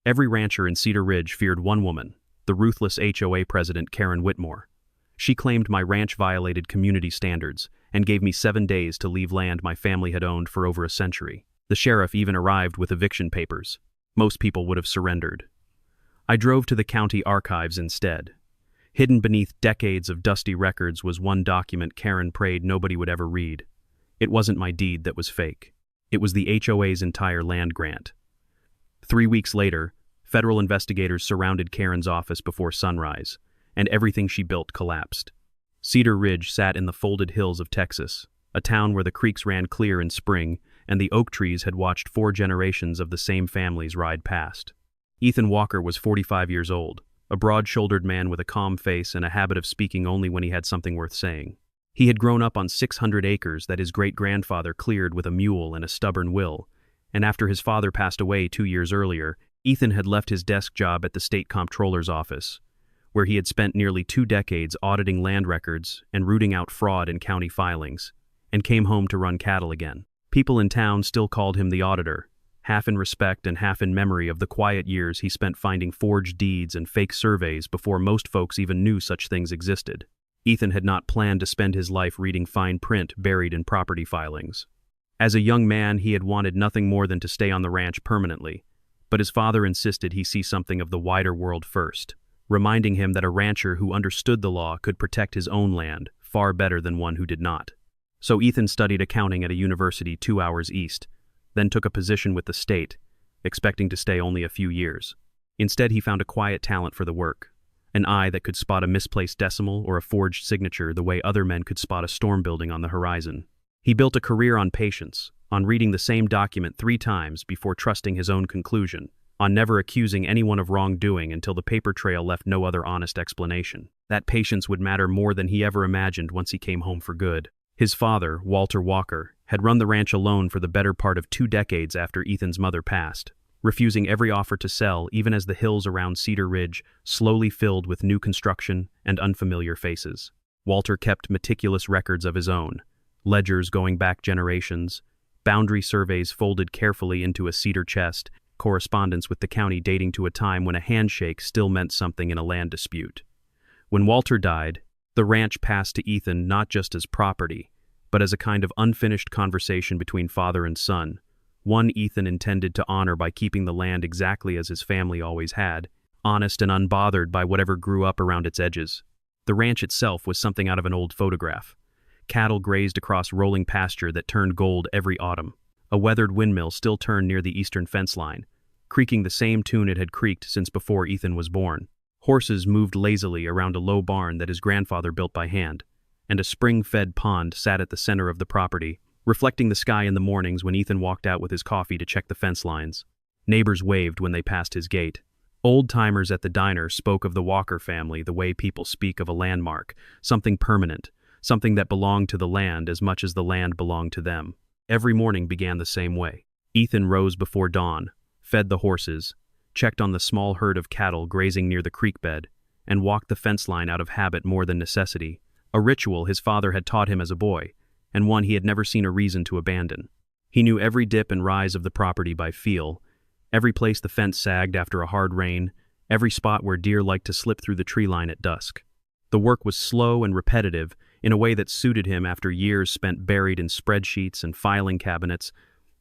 Every rancher in Cedar Ridge feared one woman, the ruthless HOA president Karen Whitmore. She claimed my ranch violated community standards and gave me 7 days to leave land my family had owned for over a century. The sheriff even arrived with eviction papers. Most people would have surrendered. I drove to the county archives instead. Hidden beneath decades of dusty records was one document Karen prayed nobody would ever read. It wasn't my deed that was fake. It was the HOA's entire land grant. 3 weeks later, federal investigators surrounded Karen's office before sunrise, and everything she built collapsed. Cedar Ridge sat in the folded hills of Texas, a town where the creeks ran clear in spring and the oak trees had watched 4 generations of the same families ride past. Ethan Walker was 45 years old, a broad-shouldered man with a calm face and a habit of speaking only when he had something worth saying. He had grown up on 600 acres that his great-grandfather cleared with a mule and a stubborn will, and after his father passed away 2 years earlier, Ethan had left his desk job at the state comptroller's office, where he had spent nearly 2 decades auditing land records and rooting out fraud in county filings, and came home to run cattle again. People in town still called him the auditor, half in respect and half in memory of the quiet years he spent finding forged deeds and fake surveys before most folks even knew such things existed. Ethan had not planned to spend his life reading fine print buried in property filings. As a young man, he had wanted nothing more than to stay on the ranch permanently, but his father insisted he see something of the wider world first, reminding him that a rancher who understood the law could protect his own land far better than one who did not. So Ethan studied accounting at a university 2 hours east, then took a position with the state, expecting to stay only a few years. Instead, he found a quiet talent for the work, an eye that could spot a misplaced decimal or a forged signature the way other men could spot a storm building on the horizon. He built a career on patience, on reading the same document 3 times before trusting his own conclusion, on never accusing anyone of wrongdoing until the paper trail left no other honest explanation. That patience would matter more than he ever imagined once he came home for good. His father, Walter Walker, had run the ranch alone for the better part of 2 decades after Ethan's mother passed, refusing every offer to sell even as the hills around Cedar Ridge slowly filled with new construction and unfamiliar faces. Walter kept meticulous records of his own, ledgers going back generations, boundary surveys folded carefully into a cedar chest, correspondence with the county dating to a time when a handshake still meant something in a land dispute. When Walter died, the ranch passed to Ethan not just as property, but as a kind of unfinished conversation between father and son, one Ethan intended to honor by keeping the land exactly as his family always had, honest and unbothered by whatever grew up around its edges. The ranch itself was something out of an old photograph. Cattle grazed across rolling pasture that turned gold every autumn. A weathered windmill still turned near the eastern fence line, creaking the same tune it had creaked since before Ethan was born. Horses moved lazily around a low barn that his grandfather built by hand, and a spring-fed pond sat at the center of the property, reflecting the sky in the mornings when Ethan walked out with his coffee to check the fence lines. Neighbors waved when they passed his gate. Old-timers at the diner spoke of the Walker family the way people speak of a landmark, something permanent, something that belonged to the land as much as the land belonged to them. Every morning began the same way. Ethan rose before dawn, fed the horses, checked on the small herd of cattle grazing near the creek bed, and walked the fence line out of habit more than necessity, a ritual his father had taught him as a boy, and one he had never seen a reason to abandon. He knew every dip and rise of the property by feel, every place the fence sagged after a hard rain, every spot where deer liked to slip through the tree line at dusk. The work was slow and repetitive in a way that suited him after years spent buried in spreadsheets and filing cabinets,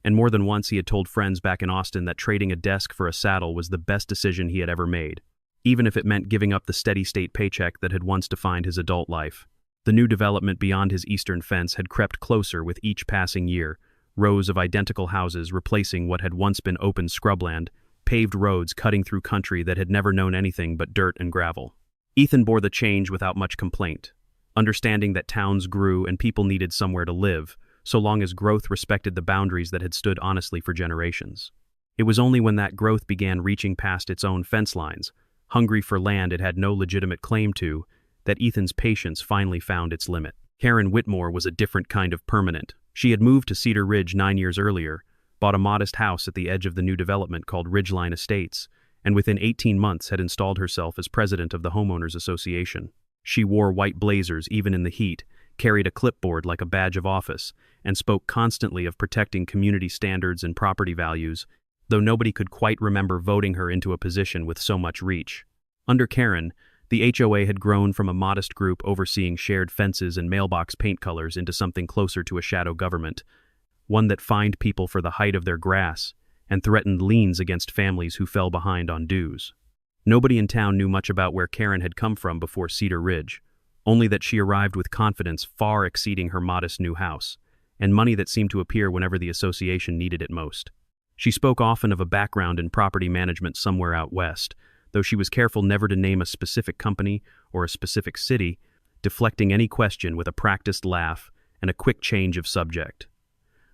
and more than once he had told friends back in Austin that trading a desk for a saddle was the best decision he had ever made, even if it meant giving up the steady-state paycheck that had once defined his adult life. The new development beyond his eastern fence had crept closer with each passing year, rows of identical houses replacing what had once been open scrubland, paved roads cutting through country that had never known anything but dirt and gravel. Ethan bore the change without much complaint, understanding that towns grew and people needed somewhere to live, so long as growth respected the boundaries that had stood honestly for generations. It was only when that growth began reaching past its own fence lines, hungry for land it had no legitimate claim to, that Ethan's patience finally found its limit. Karen Whitmore was a different kind of permanent. She had moved to Cedar Ridge 9 years earlier, bought a modest house at the edge of the new development called Ridgeline Estates, and within 18 months had installed herself as president of the Homeowners Association. She wore white blazers even in the heat, carried a clipboard like a badge of office, and spoke constantly of protecting community standards and property values, though nobody could quite remember voting her into a position with so much reach. Under Karen, the HOA had grown from a modest group overseeing shared fences and mailbox paint colors into something closer to a shadow government, one that fined people for the height of their grass and threatened liens against families who fell behind on dues. Nobody in town knew much about where Karen had come from before Cedar Ridge, only that she arrived with confidence far exceeding her modest new house, and money that seemed to appear whenever the association needed it most. She spoke often of a background in property management somewhere out west, though she was careful never to name a specific company or a specific city, deflecting any question with a practiced laugh and a quick change of subject.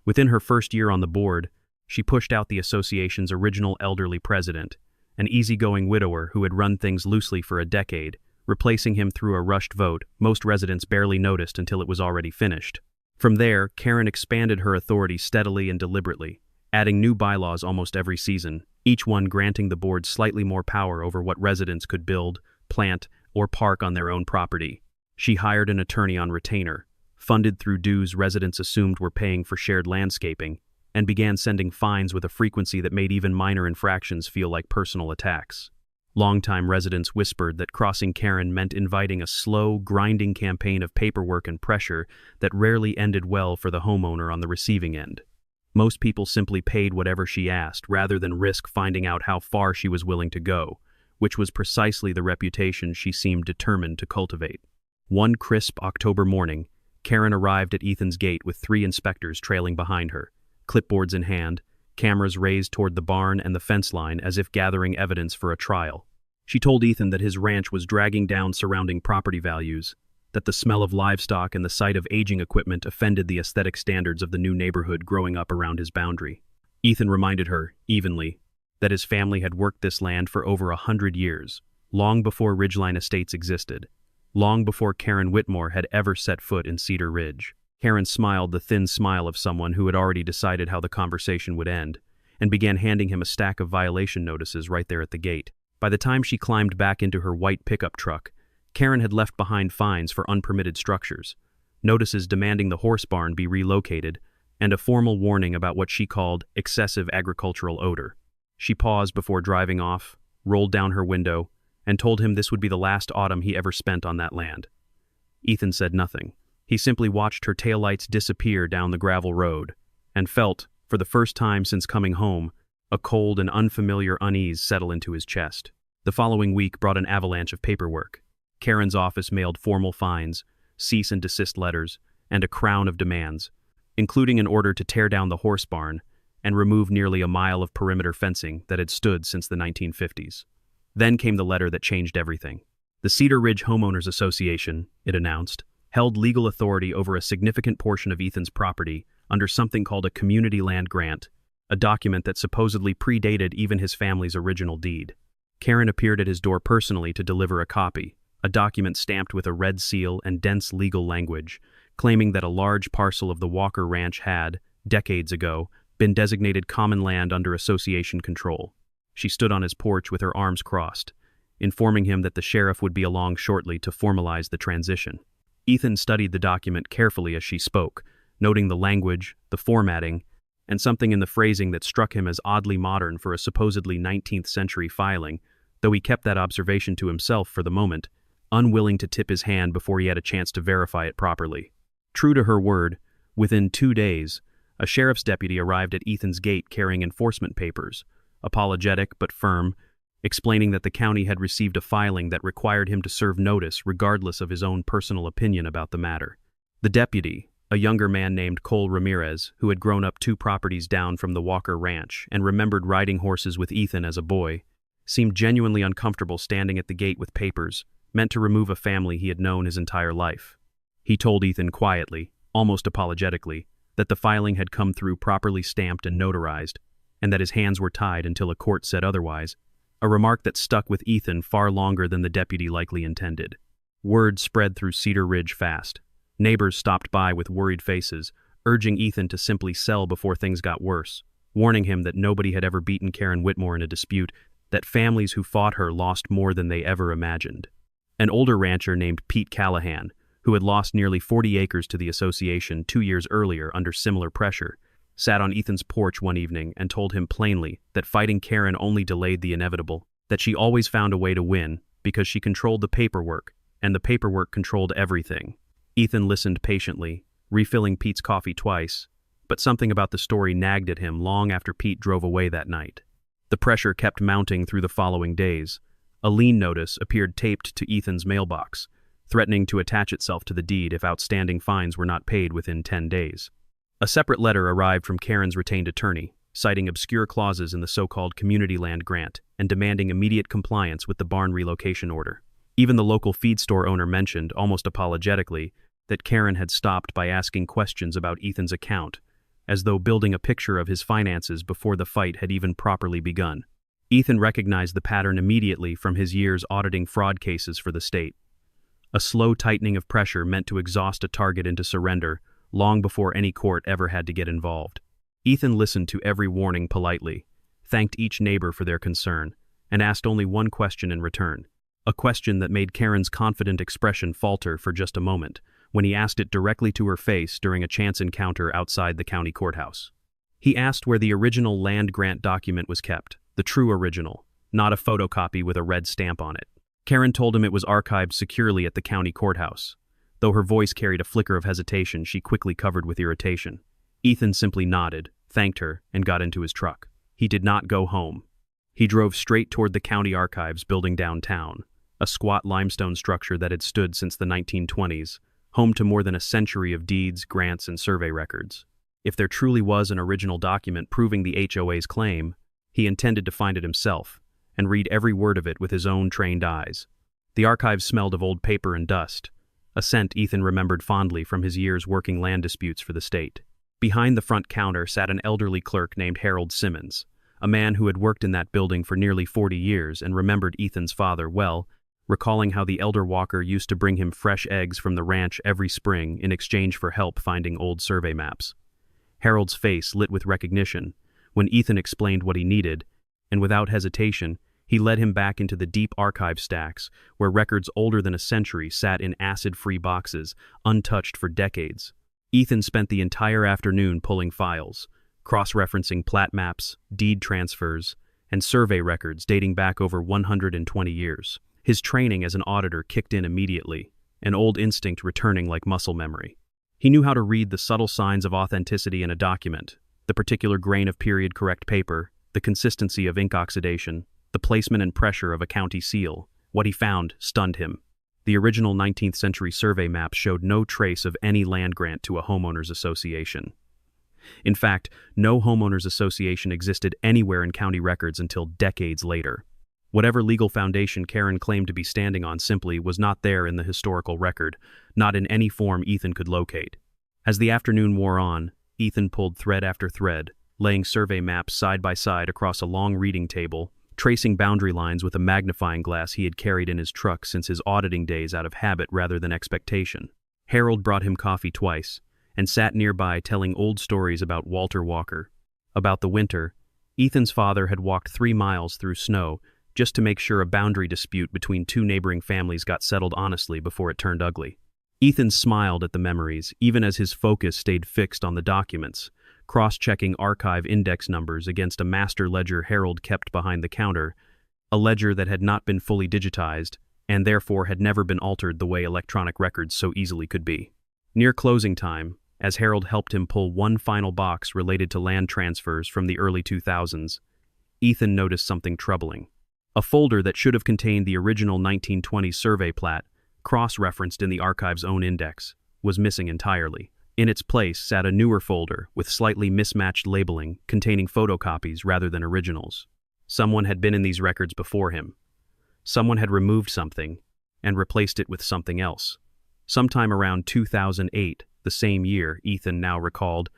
Within her first year on the board, she pushed out the association's original elderly president, an easygoing widower who had run things loosely for a decade, replacing him through a rushed vote most residents barely noticed until it was already finished. From there, Karen expanded her authority steadily and deliberately, adding new bylaws almost every season, each one granting the board slightly more power over what residents could build, plant, or park on their own property. She hired an attorney on retainer, funded through dues residents assumed were paying for shared landscaping, and began sending fines with a frequency that made even minor infractions feel like personal attacks. Longtime residents whispered that crossing Karen meant inviting a slow, grinding campaign of paperwork and pressure that rarely ended well for the homeowner on the receiving end. Most people simply paid whatever she asked rather than risk finding out how far she was willing to go, which was precisely the reputation she seemed determined to cultivate. One crisp October morning, Karen arrived at Ethan's gate with 3 inspectors trailing behind her, clipboards in hand, cameras raised toward the barn and the fence line as if gathering evidence for a trial. She told Ethan that his ranch was dragging down surrounding property values, that the smell of livestock and the sight of aging equipment offended the aesthetic standards of the new neighborhood growing up around his boundary. Ethan reminded her, evenly, that his family had worked this land for over 100 years, long before Ridgeline Estates existed, long before Karen Whitmore had ever set foot in Cedar Ridge. Karen smiled the thin smile of someone who had already decided how the conversation would end, and began handing him a stack of violation notices right there at the gate. By the time she climbed back into her white pickup truck, Karen had left behind fines for unpermitted structures, notices demanding the horse barn be relocated, and a formal warning about what she called excessive agricultural odor. She paused before driving off, rolled down her window, and told him this would be the last autumn he ever spent on that land. Ethan said nothing. He simply watched her taillights disappear down the gravel road, and felt, for the first time since coming home, a cold and unfamiliar unease settle into his chest. The following week brought an avalanche of paperwork. Karen's office mailed formal fines, cease and desist letters, and a crown of demands, including an order to tear down the horse barn and remove nearly a mile of perimeter fencing that had stood since the 1950s. Then came the letter that changed everything. The Cedar Ridge Homeowners Association, it announced, held legal authority over a significant portion of Ethan's property under something called a community land grant, a document that supposedly predated even his family's original deed. Karen appeared at his door personally to deliver a copy, a document stamped with a red seal and dense legal language, claiming that a large parcel of the Walker Ranch had, decades ago, been designated common land under association control. She stood on his porch with her arms crossed, informing him that the sheriff would be along shortly to formalize the transition. Ethan studied the document carefully as she spoke, noting the language, the formatting, and something in the phrasing that struck him as oddly modern for a supposedly 19th century filing, though he kept that observation to himself for the moment, unwilling to tip his hand before he had a chance to verify it properly. True to her word, within 2 days, a sheriff's deputy arrived at Ethan's gate carrying enforcement papers, apologetic but firm, explaining that the county had received a filing that required him to serve notice regardless of his own personal opinion about the matter. The deputy, a younger man named Cole Ramirez, who had grown up 2 properties down from the Walker Ranch and remembered riding horses with Ethan as a boy, seemed genuinely uncomfortable standing at the gate with papers, meant to remove a family he had known his entire life. He told Ethan quietly, almost apologetically, that the filing had come through properly stamped and notarized, and that his hands were tied until a court said otherwise, a remark that stuck with Ethan far longer than the deputy likely intended. Word spread through Cedar Ridge fast. Neighbors stopped by with worried faces, urging Ethan to simply sell before things got worse, warning him that nobody had ever beaten Karen Whitmore in a dispute, that families who fought her lost more than they ever imagined. An older rancher named Pete Callahan, who had lost nearly 40 acres to the association 2 years earlier under similar pressure, sat on Ethan's porch one evening and told him plainly that fighting Karen only delayed the inevitable, that she always found a way to win because she controlled the paperwork, and the paperwork controlled everything. Ethan listened patiently, refilling Pete's coffee twice, but something about the story nagged at him long after Pete drove away that night. The pressure kept mounting through the following days. A lien notice appeared taped to Ethan's mailbox, threatening to attach itself to the deed if outstanding fines were not paid within 10 days. A separate letter arrived from Karen's retained attorney, citing obscure clauses in the so-called community land grant and demanding immediate compliance with the barn relocation order. Even the local feed store owner mentioned, almost apologetically, that Karen had stopped by asking questions about Ethan's account, as though building a picture of his finances before the fight had even properly begun. Ethan recognized the pattern immediately from his years auditing fraud cases for the state. A slow tightening of pressure meant to exhaust a target into surrender long before any court ever had to get involved. Ethan listened to every warning politely, thanked each neighbor for their concern, and asked only one question in return, a question that made Karen's confident expression falter for just a moment when he asked it directly to her face during a chance encounter outside the county courthouse. He asked where the original land grant document was kept, the true original, not a photocopy with a red stamp on it. Karen told him it was archived securely at the county courthouse. Though her voice carried a flicker of hesitation, she quickly covered with irritation. Ethan simply nodded, thanked her, and got into his truck. He did not go home. He drove straight toward the county archives building downtown, a squat limestone structure that had stood since the 1920s, home to more than a century of deeds, grants, and survey records. If there truly was an original document proving the HOA's claim, he intended to find it himself and read every word of it with his own trained eyes. The archives smelled of old paper and dust, a scent Ethan remembered fondly from his years working land disputes for the state. Behind the front counter sat an elderly clerk named Harold Simmons, a man who had worked in that building for nearly 40 years and remembered Ethan's father well, recalling how the elder Walker used to bring him fresh eggs from the ranch every spring in exchange for help finding old survey maps. Harold's face lit with recognition when Ethan explained what he needed, and without hesitation, he led him back into the deep archive stacks where records older than a century sat in acid-free boxes, untouched for decades. Ethan spent the entire afternoon pulling files, cross-referencing plat maps, deed transfers, and survey records dating back over 120 years. His training as an auditor kicked in immediately, an old instinct returning like muscle memory. He knew how to read the subtle signs of authenticity in a document, the particular grain of period-correct paper, the consistency of ink oxidation, the placement and pressure of a county seal. What he found stunned him. The original 19th century survey maps showed no trace of any land grant to a homeowners association. In fact, no homeowners association existed anywhere in county records until decades later. Whatever legal foundation Karen claimed to be standing on simply was not there in the historical record, not in any form Ethan could locate. As the afternoon wore on, Ethan pulled thread after thread, laying survey maps side by side across a long reading table, tracing boundary lines with a magnifying glass he had carried in his truck since his auditing days out of habit rather than expectation. Harold brought him coffee twice, and sat nearby telling old stories about Walter Walker. About the winter, Ethan's father had walked 3 miles through snow just to make sure a boundary dispute between 2 neighboring families got settled honestly before it turned ugly. Ethan smiled at the memories, even as his focus stayed fixed on the documents, cross-checking archive index numbers against a master ledger Harold kept behind the counter, a ledger that had not been fully digitized and therefore had never been altered the way electronic records so easily could be. Near closing time, as Harold helped him pull one final box related to land transfers from the early 2000s, Ethan noticed something troubling. A folder that should have contained the original 1920 survey plat, cross-referenced in the archive's own index, was missing entirely. In its place sat a newer folder with slightly mismatched labeling containing photocopies rather than originals. Someone had been in these records before him. Someone had removed something and replaced it with something else. Sometime around 2008, the same year, Ethan now recalled,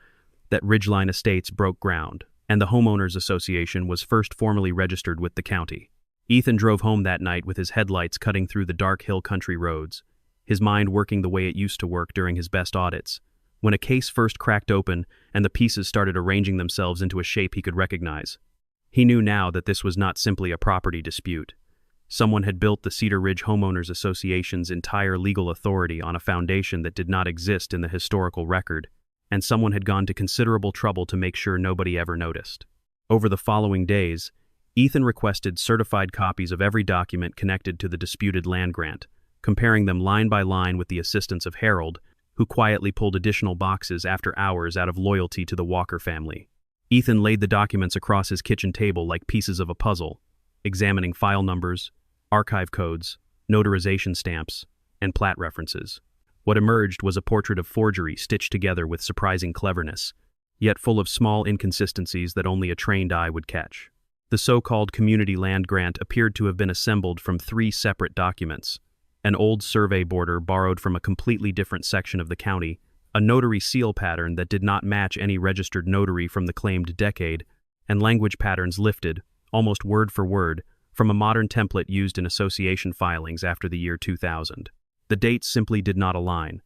that Ridgeline Estates broke ground, and the Homeowners Association was first formally registered with the county. Ethan drove home that night with his headlights cutting through the dark hill country roads, his mind working the way it used to work during his best audits, when a case first cracked open and the pieces started arranging themselves into a shape he could recognize. He knew now that this was not simply a property dispute. Someone had built the Cedar Ridge Homeowners Association's entire legal authority on a foundation that did not exist in the historical record, and someone had gone to considerable trouble to make sure nobody ever noticed. Over the following days, Ethan requested certified copies of every document connected to the disputed land grant, comparing them line by line with the assistance of Harold, who quietly pulled additional boxes after hours out of loyalty to the Walker family. Ethan laid the documents across his kitchen table like pieces of a puzzle, examining file numbers, archive codes, notarization stamps, and plat references. What emerged was a portrait of forgery stitched together with surprising cleverness, yet full of small inconsistencies that only a trained eye would catch. The so-called community land grant appeared to have been assembled from 3 separate documents: an old survey border borrowed from a completely different section of the county, a notary seal pattern that did not match any registered notary from the claimed decade, and language patterns lifted, almost word for word, from a modern template used in association filings after the year 2000. The dates simply did not align.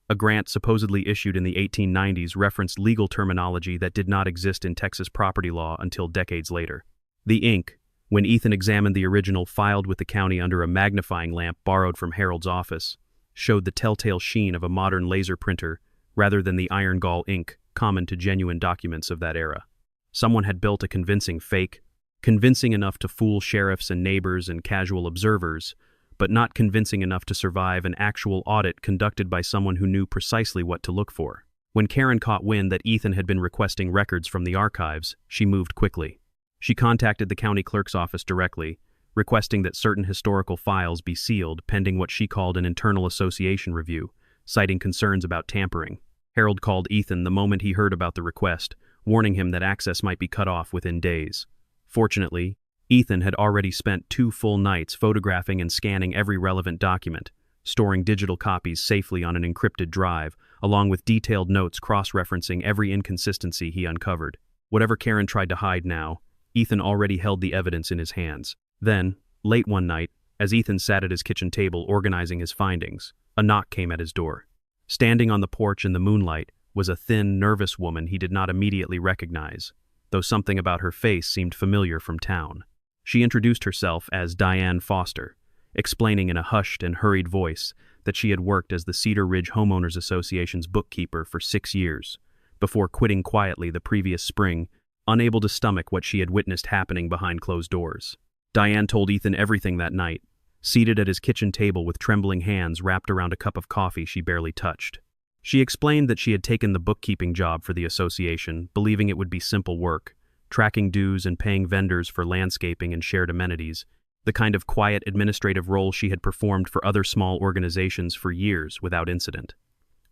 A grant supposedly issued in the 1890s referenced legal terminology that did not exist in Texas property law until decades later. The ink, when Ethan examined the original filed with the county under a magnifying lamp borrowed from Harold's office, showed the telltale sheen of a modern laser printer rather than the iron gall ink common to genuine documents of that era. Someone had built a convincing fake, convincing enough to fool sheriffs and neighbors and casual observers, but not convincing enough to survive an actual audit conducted by someone who knew precisely what to look for. When Karen caught wind that Ethan had been requesting records from the archives, she moved quickly. She contacted the county clerk's office directly, requesting that certain historical files be sealed pending what she called an internal association review, citing concerns about tampering. Harold called Ethan the moment he heard about the request, warning him that access might be cut off within days. Fortunately, Ethan had already spent 2 full nights photographing and scanning every relevant document, storing digital copies safely on an encrypted drive, along with detailed notes cross-referencing every inconsistency he uncovered. Whatever Karen tried to hide now, Ethan already held the evidence in his hands. Then, late one night, as Ethan sat at his kitchen table organizing his findings, a knock came at his door. Standing on the porch in the moonlight was a thin, nervous woman he did not immediately recognize, though something about her face seemed familiar from town. She introduced herself as Diane Foster, explaining in a hushed and hurried voice that she had worked as the Cedar Ridge Homeowners Association's bookkeeper for 6 years, before quitting quietly the previous spring, unable to stomach what she had witnessed happening behind closed doors. Diane told Ethan everything that night, seated at his kitchen table with trembling hands wrapped around a cup of coffee she barely touched. She explained that she had taken the bookkeeping job for the association, believing it would be simple work, tracking dues and paying vendors for landscaping and shared amenities, the kind of quiet administrative role she had performed for other small organizations for years without incident.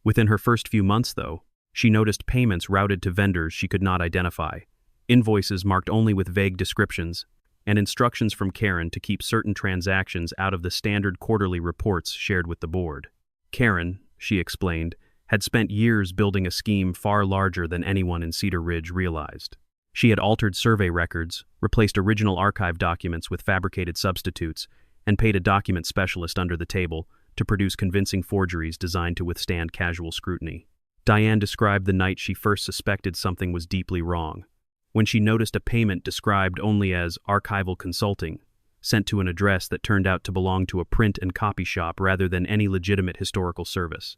Within her first few months, though, she noticed payments routed to vendors she could not identify, invoices marked only with vague descriptions, and instructions from Karen to keep certain transactions out of the standard quarterly reports shared with the board. Karen, she explained, had spent years building a scheme far larger than anyone in Cedar Ridge realized. She had altered survey records, replaced original archive documents with fabricated substitutes, and paid a document specialist under the table to produce convincing forgeries designed to withstand casual scrutiny. Diane described the night she first suspected something was deeply wrong, when she noticed a payment described only as archival consulting, sent to an address that turned out to belong to a print and copy shop rather than any legitimate historical service.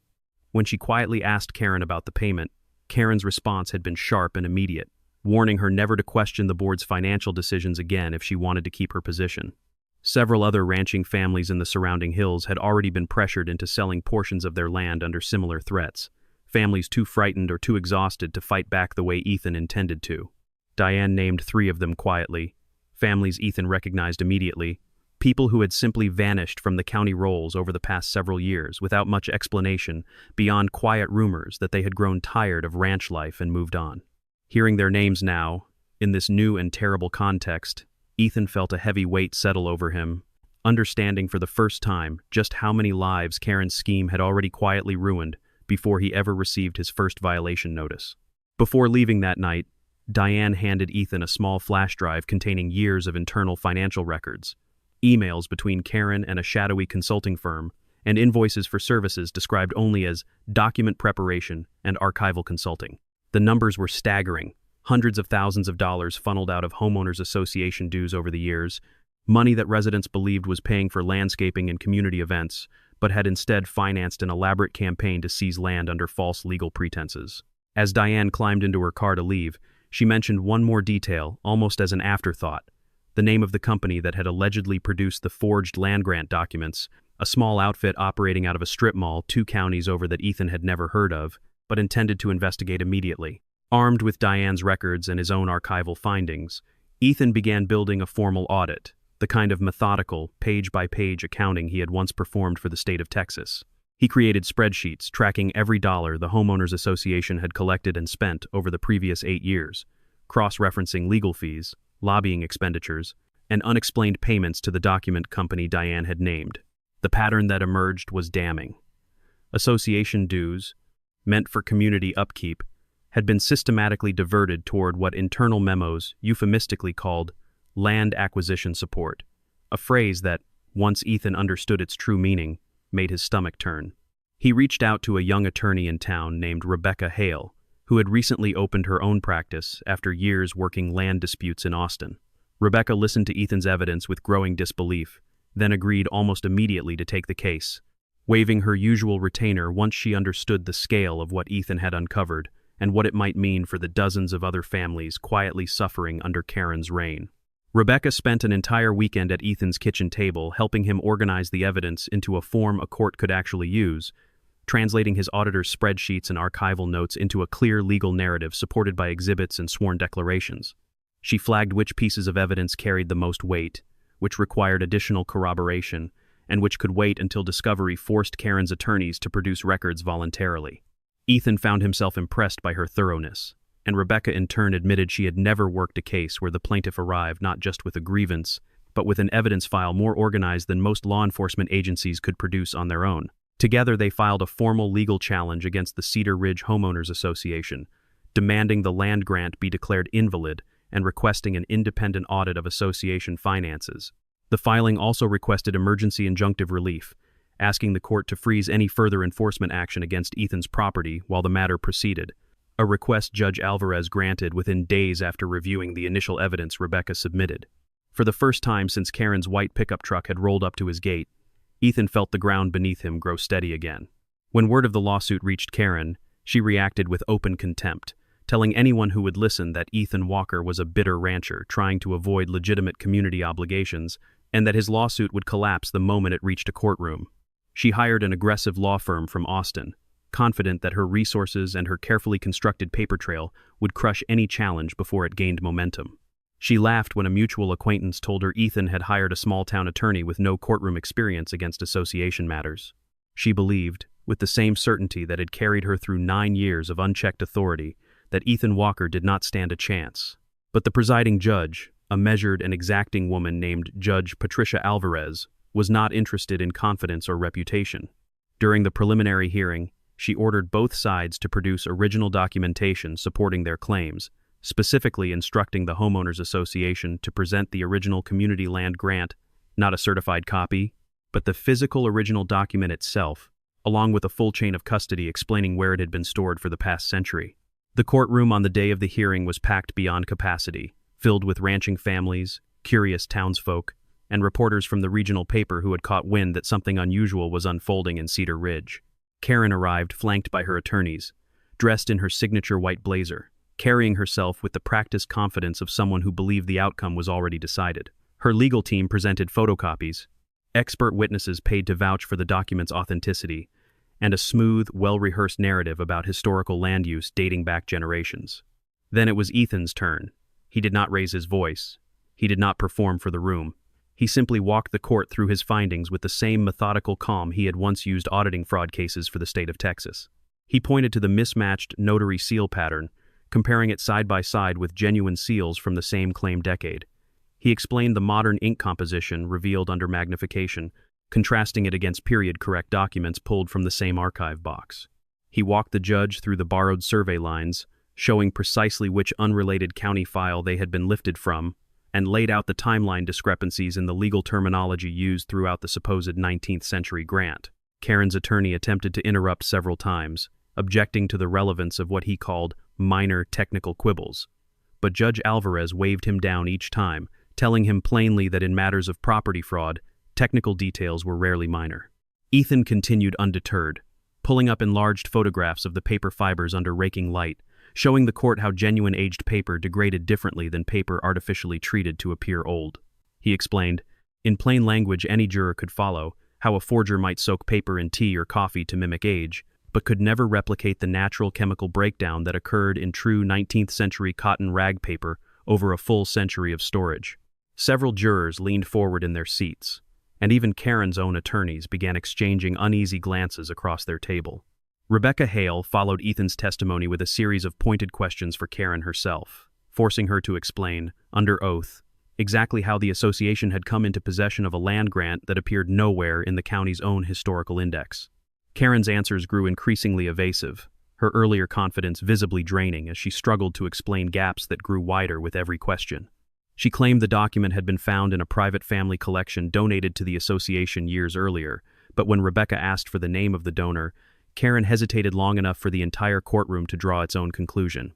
When she quietly asked Karen about the payment, Karen's response had been sharp and immediate, warning her never to question the board's financial decisions again if she wanted to keep her position. Several other ranching families in the surrounding hills had already been pressured into selling portions of their land under similar threats, families too frightened or too exhausted to fight back the way Ethan intended to. Diane named 3 of them quietly, families Ethan recognized immediately, people who had simply vanished from the county rolls over the past several years without much explanation beyond quiet rumors that they had grown tired of ranch life and moved on. Hearing their names now, in this new and terrible context, Ethan felt a heavy weight settle over him, understanding for the first time just how many lives Karen's scheme had already quietly ruined before he ever received his first violation notice. Before leaving that night, Diane handed Ethan a small flash drive containing years of internal financial records, emails between Karen and a shadowy consulting firm, and invoices for services described only as document preparation and archival consulting. The numbers were staggering, hundreds of thousands of dollars funneled out of homeowners association dues over the years, money that residents believed was paying for landscaping and community events, but had instead financed an elaborate campaign to seize land under false legal pretenses. As Diane climbed into her car to leave, she mentioned one more detail, almost as an afterthought: the name of the company that had allegedly produced the forged land grant documents, a small outfit operating out of a strip mall 2 counties over that Ethan had never heard of, but intended to investigate immediately. Armed with Diane's records and his own archival findings, Ethan began building a formal audit, the kind of methodical, page-by-page accounting he had once performed for the state of Texas. He created spreadsheets tracking every dollar the Homeowners Association had collected and spent over the previous 8 years, cross-referencing legal fees, lobbying expenditures, and unexplained payments to the document company Diane had named. The pattern that emerged was damning. Association dues, meant for community upkeep, had been systematically diverted toward what internal memos euphemistically called land acquisition support, a phrase that, once Ethan understood its true meaning, made his stomach turn. He reached out to a young attorney in town named Rebecca Hale, who had recently opened her own practice after years working land disputes in Austin. Rebecca listened to Ethan's evidence with growing disbelief, then agreed almost immediately to take the case, waiving her usual retainer once she understood the scale of what Ethan had uncovered and what it might mean for the dozens of other families quietly suffering under Karen's reign. Rebecca spent an entire weekend at Ethan's kitchen table helping him organize the evidence into a form a court could actually use, translating his auditor's spreadsheets and archival notes into a clear legal narrative supported by exhibits and sworn declarations. She flagged which pieces of evidence carried the most weight, which required additional corroboration, and which could wait until discovery forced Karen's attorneys to produce records voluntarily. Ethan found himself impressed by her thoroughness, and Rebecca in turn admitted she had never worked a case where the plaintiff arrived not just with a grievance, but with an evidence file more organized than most law enforcement agencies could produce on their own. Together they filed a formal legal challenge against the Cedar Ridge Homeowners Association, demanding the land grant be declared invalid and requesting an independent audit of association finances. The filing also requested emergency injunctive relief, asking the court to freeze any further enforcement action against Ethan's property while the matter proceeded, a request Judge Alvarez granted within days after reviewing the initial evidence Rebecca submitted. For the first time since Karen's white pickup truck had rolled up to his gate, Ethan felt the ground beneath him grow steady again. When word of the lawsuit reached Karen, she reacted with open contempt, telling anyone who would listen that Ethan Walker was a bitter rancher trying to avoid legitimate community obligations and that his lawsuit would collapse the moment it reached a courtroom. She hired an aggressive law firm from Austin, confident that her resources and her carefully constructed paper trail would crush any challenge before it gained momentum. She laughed when a mutual acquaintance told her Ethan had hired a small-town attorney with no courtroom experience against association matters. She believed, with the same certainty that had carried her through 9 years of unchecked authority, that Ethan Walker did not stand a chance. But the presiding judge, a measured and exacting woman named Judge Patricia Alvarez, was not interested in confidence or reputation. During the preliminary hearing, she ordered both sides to produce original documentation supporting their claims, specifically instructing the Homeowners Association to present the original community land grant, not a certified copy, but the physical original document itself, along with a full chain of custody explaining where it had been stored for the past century. The courtroom on the day of the hearing was packed beyond capacity, filled with ranching families, curious townsfolk, and reporters from the regional paper who had caught wind that something unusual was unfolding in Cedar Ridge. Karen arrived flanked by her attorneys, dressed in her signature white blazer, carrying herself with the practiced confidence of someone who believed the outcome was already decided. Her legal team presented photocopies, expert witnesses paid to vouch for the document's authenticity, and a smooth, well-rehearsed narrative about historical land use dating back generations. Then it was Ethan's turn. He did not raise his voice. He did not perform for the room. He simply walked the court through his findings with the same methodical calm he had once used auditing fraud cases for the state of Texas. He pointed to the mismatched notary seal pattern, comparing it side by side with genuine seals from the same claimed decade. He explained the modern ink composition revealed under magnification, contrasting it against period-correct documents pulled from the same archive box. He walked the judge through the borrowed survey lines, showing precisely which unrelated county file they had been lifted from, and laid out the timeline discrepancies in the legal terminology used throughout the supposed 19th century grant. Karen's attorney attempted to interrupt several times, objecting to the relevance of what he called minor technical quibbles. But Judge Alvarez waved him down each time, telling him plainly that in matters of property fraud, technical details were rarely minor. Ethan continued undeterred, pulling up enlarged photographs of the paper fibers under raking light, showing the court how genuine aged paper degraded differently than paper artificially treated to appear old. He explained, in plain language any juror could follow, how a forger might soak paper in tea or coffee to mimic age, but could never replicate the natural chemical breakdown that occurred in true 19th century cotton rag paper over a full century of storage. Several jurors leaned forward in their seats, and even Karen's own attorneys began exchanging uneasy glances across their table. Rebecca Hale followed Ethan's testimony with a series of pointed questions for Karen herself, forcing her to explain, under oath, exactly how the association had come into possession of a land grant that appeared nowhere in the county's own historical index. Karen's answers grew increasingly evasive, her earlier confidence visibly draining as she struggled to explain gaps that grew wider with every question. She claimed the document had been found in a private family collection donated to the association years earlier, but when Rebecca asked for the name of the donor, Karen hesitated long enough for the entire courtroom to draw its own conclusion.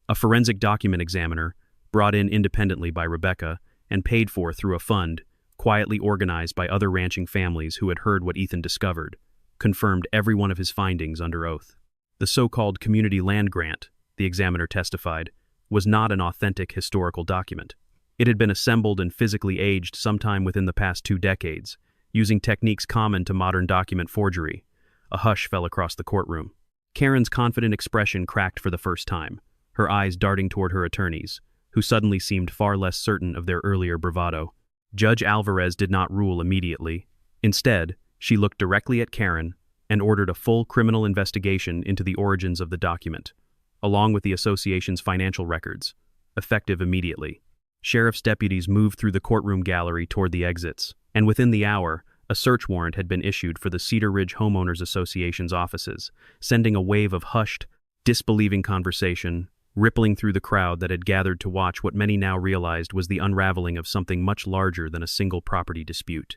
A forensic document examiner, brought in independently by Rebecca and paid for through a fund, quietly organized by other ranching families who had heard what Ethan discovered, confirmed every one of his findings under oath. The so-called community land grant, the examiner testified, was not an authentic historical document. It had been assembled and physically aged sometime within the past 2 decades, using techniques common to modern document forgery. A hush fell across the courtroom. Karen's confident expression cracked for the first time, her eyes darting toward her attorneys, who suddenly seemed far less certain of their earlier bravado. Judge Alvarez did not rule immediately. Instead, she looked directly at Karen and ordered a full criminal investigation into the origins of the document, along with the association's financial records, effective immediately. Sheriff's deputies moved through the courtroom gallery toward the exits, and within the hour, a search warrant had been issued for the Cedar Ridge Homeowners Association's offices, sending a wave of hushed, disbelieving conversation rippling through the crowd that had gathered to watch what many now realized was the unraveling of something much larger than a single property dispute.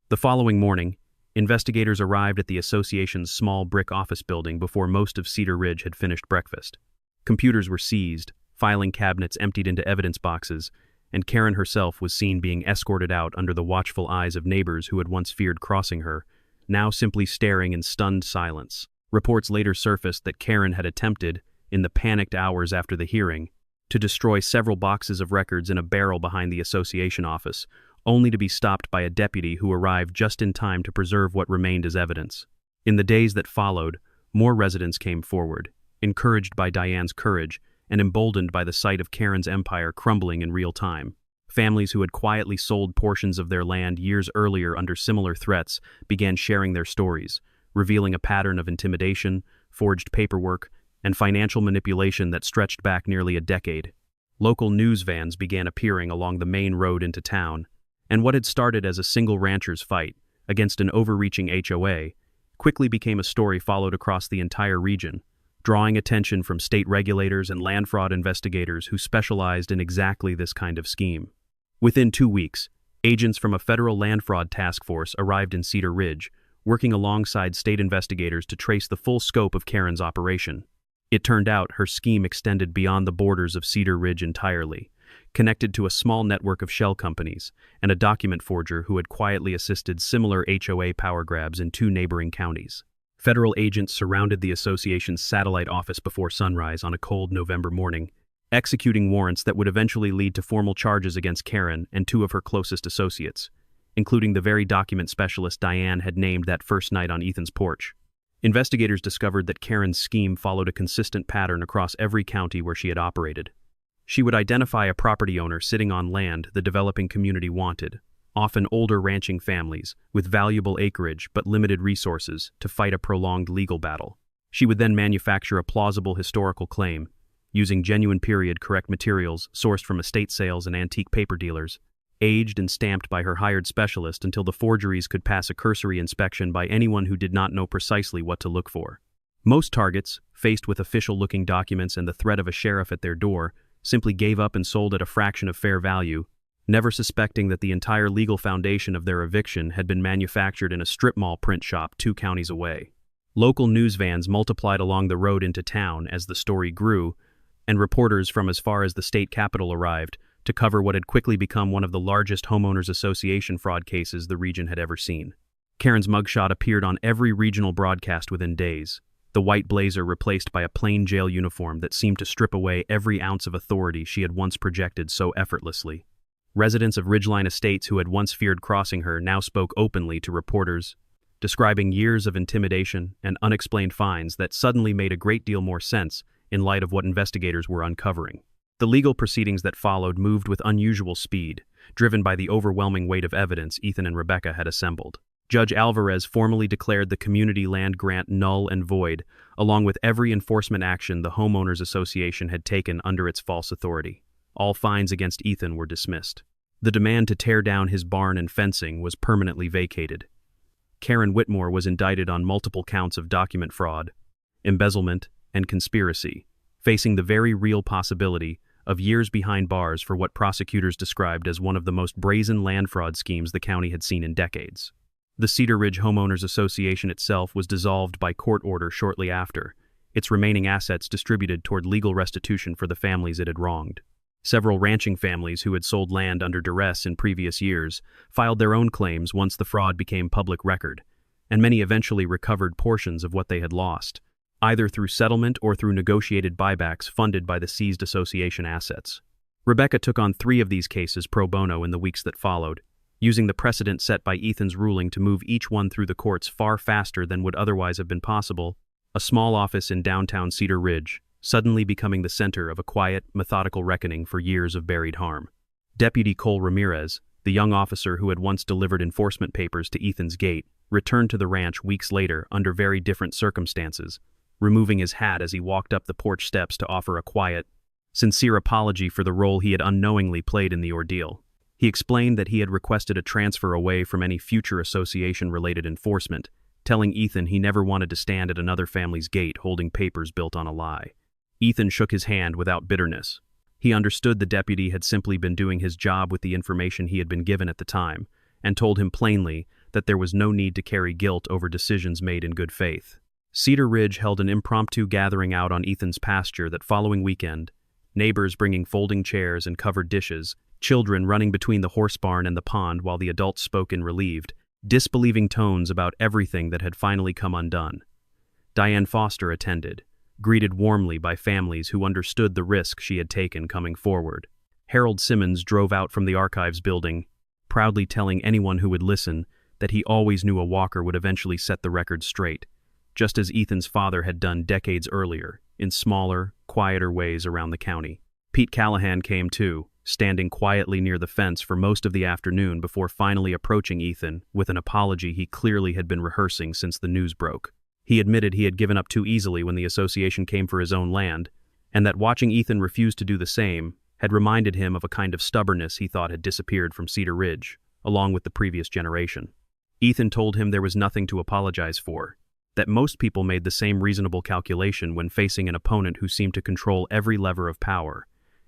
The following morning, investigators arrived at the association's small brick office building before most of Cedar Ridge had finished breakfast. Computers were seized, filing cabinets emptied into evidence boxes, and Karen herself was seen being escorted out under the watchful eyes of neighbors who had once feared crossing her, now simply staring in stunned silence. Reports later surfaced that Karen had attempted, in the panicked hours after the hearing, to destroy several boxes of records in a barrel behind the association office, only to be stopped by a deputy who arrived just in time to preserve what remained as evidence. In the days that followed, more residents came forward, encouraged by Diane's courage and emboldened by the sight of Karen's empire crumbling in real time. Families who had quietly sold portions of their land years earlier under similar threats began sharing their stories, revealing a pattern of intimidation, forged paperwork, and financial manipulation that stretched back nearly a decade. Local news vans began appearing along the main road into town, and what had started as a single rancher's fight against an overreaching HOA quickly became a story followed across the entire region, drawing attention from state regulators and land fraud investigators who specialized in exactly this kind of scheme. Within 2 weeks, agents from a federal land fraud task force arrived in Cedar Ridge, working alongside state investigators to trace the full scope of Karen's operation. It turned out her scheme extended beyond the borders of Cedar Ridge entirely, connected to a small network of shell companies and a document forger who had quietly assisted similar HOA power grabs in 2 neighboring counties. Federal agents surrounded the association's satellite office before sunrise on a cold November morning, executing warrants that would eventually lead to formal charges against Karen and 2 of her closest associates, including the very document specialist Diane had named that first night on Ethan's porch. Investigators discovered that Karen's scheme followed a consistent pattern across every county where she had operated. She would identify a property owner sitting on land the developing community wanted, often older ranching families with valuable acreage but limited resources to fight a prolonged legal battle. She would then manufacture a plausible historical claim, using genuine period-correct materials sourced from estate sales and antique paper dealers, aged and stamped by her hired specialist until the forgeries could pass a cursory inspection by anyone who did not know precisely what to look for. Most targets, faced with official-looking documents and the threat of a sheriff at their door, simply gave up and sold at a fraction of fair value, never suspecting that the entire legal foundation of their eviction had been manufactured in a strip mall print shop 2 counties away. Local news vans multiplied along the road into town as the story grew, and reporters from as far as the state capitol arrived to cover what had quickly become one of the largest homeowners association fraud cases the region had ever seen. Karen's mugshot appeared on every regional broadcast within days, the white blazer replaced by a plain jail uniform that seemed to strip away every ounce of authority she had once projected so effortlessly. Residents of Ridgeline Estates who had once feared crossing her now spoke openly to reporters, describing years of intimidation and unexplained fines that suddenly made a great deal more sense in light of what investigators were uncovering. The legal proceedings that followed moved with unusual speed, driven by the overwhelming weight of evidence Ethan and Rebecca had assembled. Judge Alvarez formally declared the community land grant null and void, along with every enforcement action the Homeowners Association had taken under its false authority. All fines against Ethan were dismissed. The demand to tear down his barn and fencing was permanently vacated. Karen Whitmore was indicted on multiple counts of document fraud, embezzlement, and conspiracy, facing the very real possibility of years behind bars for what prosecutors described as one of the most brazen land fraud schemes the county had seen in decades. The Cedar Ridge Homeowners Association itself was dissolved by court order shortly after, its remaining assets distributed toward legal restitution for the families it had wronged. Several ranching families who had sold land under duress in previous years filed their own claims once the fraud became public record, and many eventually recovered portions of what they had lost, either through settlement or through negotiated buybacks funded by the seized association assets. Rebecca took on 3 of these cases pro bono in the weeks that followed, using the precedent set by Ethan's ruling to move each one through the courts far faster than would otherwise have been possible. A small office in downtown Cedar Ridge, suddenly becoming the center of a quiet, methodical reckoning for years of buried harm. Deputy Cole Ramirez, the young officer who had once delivered enforcement papers to Ethan's gate, returned to the ranch weeks later under very different circumstances, removing his hat as he walked up the porch steps to offer a quiet, sincere apology for the role he had unknowingly played in the ordeal. He explained that he had requested a transfer away from any future association-related enforcement, telling Ethan he never wanted to stand at another family's gate holding papers built on a lie. Ethan shook his hand without bitterness. He understood the deputy had simply been doing his job with the information he had been given at the time, and told him plainly that there was no need to carry guilt over decisions made in good faith. Cedar Ridge held an impromptu gathering out on Ethan's pasture that following weekend, neighbors bringing folding chairs and covered dishes, children running between the horse barn and the pond while the adults spoke in relieved, disbelieving tones about everything that had finally come undone. Diane Foster attended, greeted warmly by families who understood the risk she had taken coming forward. Harold Simmons drove out from the archives building, proudly telling anyone who would listen that he always knew a walker would eventually set the record straight, just as Ethan's father had done decades earlier, in smaller, quieter ways around the county. Pete Callahan came too, standing quietly near the fence for most of the afternoon before finally approaching Ethan with an apology he clearly had been rehearsing since the news broke. He admitted he had given up too easily when the association came for his own land, and that watching Ethan refuse to do the same had reminded him of a kind of stubbornness he thought had disappeared from Cedar Ridge, along with the previous generation. Ethan told him there was nothing to apologize for, that most people made the same reasonable calculation when facing an opponent who seemed to control every lever of power,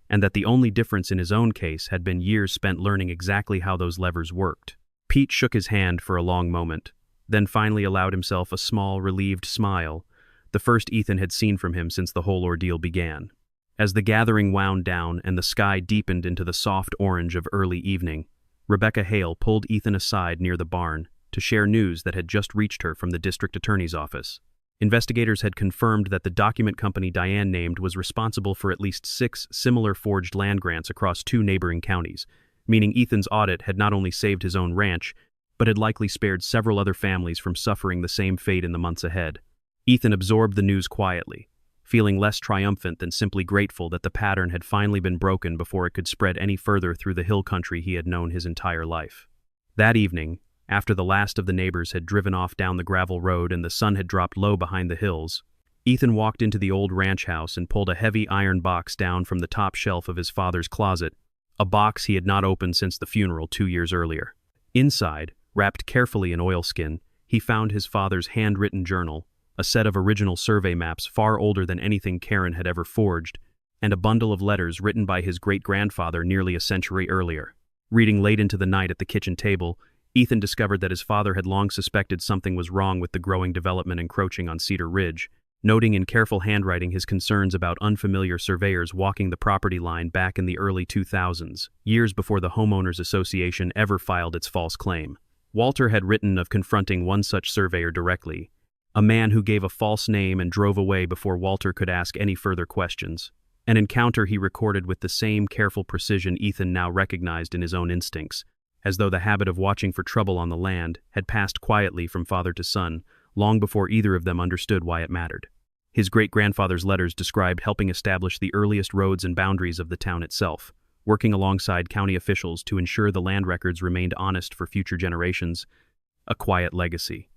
and that the only difference in his own case had been years spent learning exactly how those levers worked. Pete shook his hand for a long moment, then finally allowed himself a small, relieved smile, the first Ethan had seen from him since the whole ordeal began. As the gathering wound down and the sky deepened into the soft orange of early evening, Rebecca Hale pulled Ethan aside near the barn to share news that had just reached her from the district attorney's office. Investigators had confirmed that the document company Diane named was responsible for at least 6 similar forged land grants across 2 neighboring counties, meaning Ethan's audit had not only saved his own ranch, but had likely spared several other families from suffering the same fate in the months ahead. Ethan absorbed the news quietly, feeling less triumphant than simply grateful that the pattern had finally been broken before it could spread any further through the hill country he had known his entire life. That evening, after the last of the neighbors had driven off down the gravel road and the sun had dropped low behind the hills, Ethan walked into the old ranch house and pulled a heavy iron box down from the top shelf of his father's closet, a box he had not opened since the funeral 2 years earlier. Inside, wrapped carefully in oilskin, he found his father's handwritten journal, a set of original survey maps far older than anything Karen had ever forged, and a bundle of letters written by his great-grandfather nearly a century earlier. Reading late into the night at the kitchen table, Ethan discovered that his father had long suspected something was wrong with the growing development encroaching on Cedar Ridge, noting in careful handwriting his concerns about unfamiliar surveyors walking the property line back in the early 2000s, years before the Homeowners Association ever filed its false claim. Walter had written of confronting one such surveyor directly, a man who gave a false name and drove away before Walter could ask any further questions. An encounter he recorded with the same careful precision Ethan now recognized in his own instincts, as though the habit of watching for trouble on the land had passed quietly from father to son, long before either of them understood why it mattered. His great-grandfather's letters described helping establish the earliest roads and boundaries of the town itself, working alongside county officials to ensure the land records remained honest for future generations, a quiet legacy.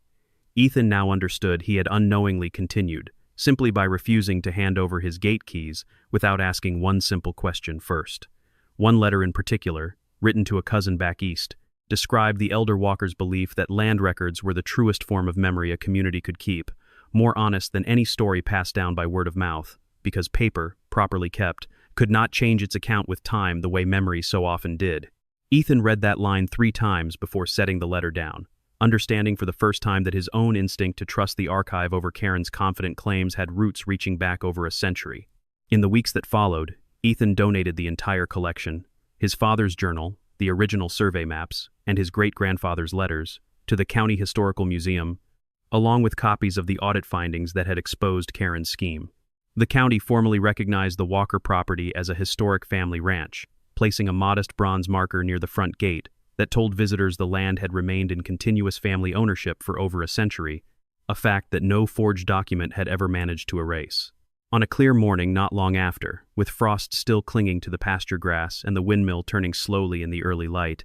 Ethan now understood he had unknowingly continued, simply by refusing to hand over his gate keys without asking one simple question first. One letter in particular, written to a cousin back east, described the elder Walker's belief that land records were the truest form of memory a community could keep, more honest than any story passed down by word of mouth, because paper, properly kept, could not change its account with time the way memory so often did. Ethan read that line 3 times before setting the letter down, understanding for the first time that his own instinct to trust the archive over Karen's confident claims had roots reaching back over a century. In the weeks that followed, Ethan donated the entire collection, his father's journal, the original survey maps, and his great-grandfather's letters, to the County Historical Museum, along with copies of the audit findings that had exposed Karen's scheme. The county formally recognized the Walker property as a historic family ranch, placing a modest bronze marker near the front gate that told visitors the land had remained in continuous family ownership for over a century, a fact that no forged document had ever managed to erase. On a clear morning not long after, with frost still clinging to the pasture grass and the windmill turning slowly in the early light,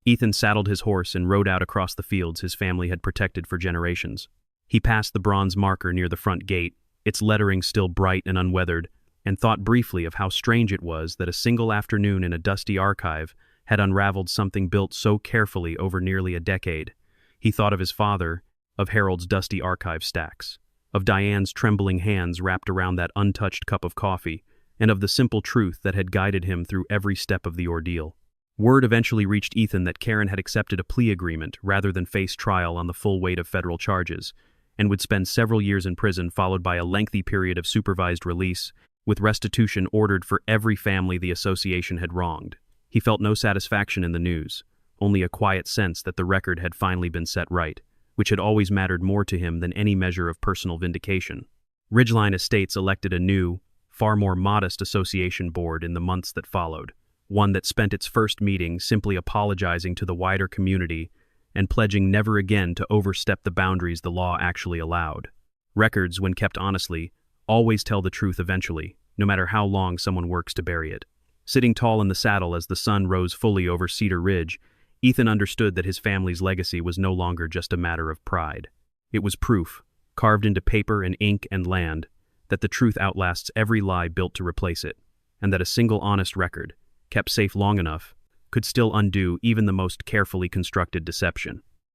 Ethan saddled his horse and rode out across the fields his family had protected for generations. He passed the bronze marker near the front gate, its lettering still bright and unweathered, and thought briefly of how strange it was that a single afternoon in a dusty archive had unraveled something built so carefully over nearly a decade. He thought of his father, of Harold's dusty archive stacks, of Diane's trembling hands wrapped around that untouched cup of coffee, and of the simple truth that had guided him through every step of the ordeal. Word eventually reached Ethan that Karen had accepted a plea agreement rather than face trial on the full weight of federal charges, and would spend several years in prison followed by a lengthy period of supervised release, with restitution ordered for every family the association had wronged. He felt no satisfaction in the news, only a quiet sense that the record had finally been set right, which had always mattered more to him than any measure of personal vindication. Ridgeline Estates elected a new, far more modest association board in the months that followed, one that spent its first meeting simply apologizing to the wider community and pledging never again to overstep the boundaries the law actually allowed. Records, when kept honestly, always tell the truth eventually, no matter how long someone works to bury it. Sitting tall in the saddle as the sun rose fully over Cedar Ridge, Ethan understood that his family's legacy was no longer just a matter of pride. It was proof, carved into paper and ink and land, that the truth outlasts every lie built to replace it, and that a single honest record, kept safe long enough, could still undo even the most carefully constructed deception.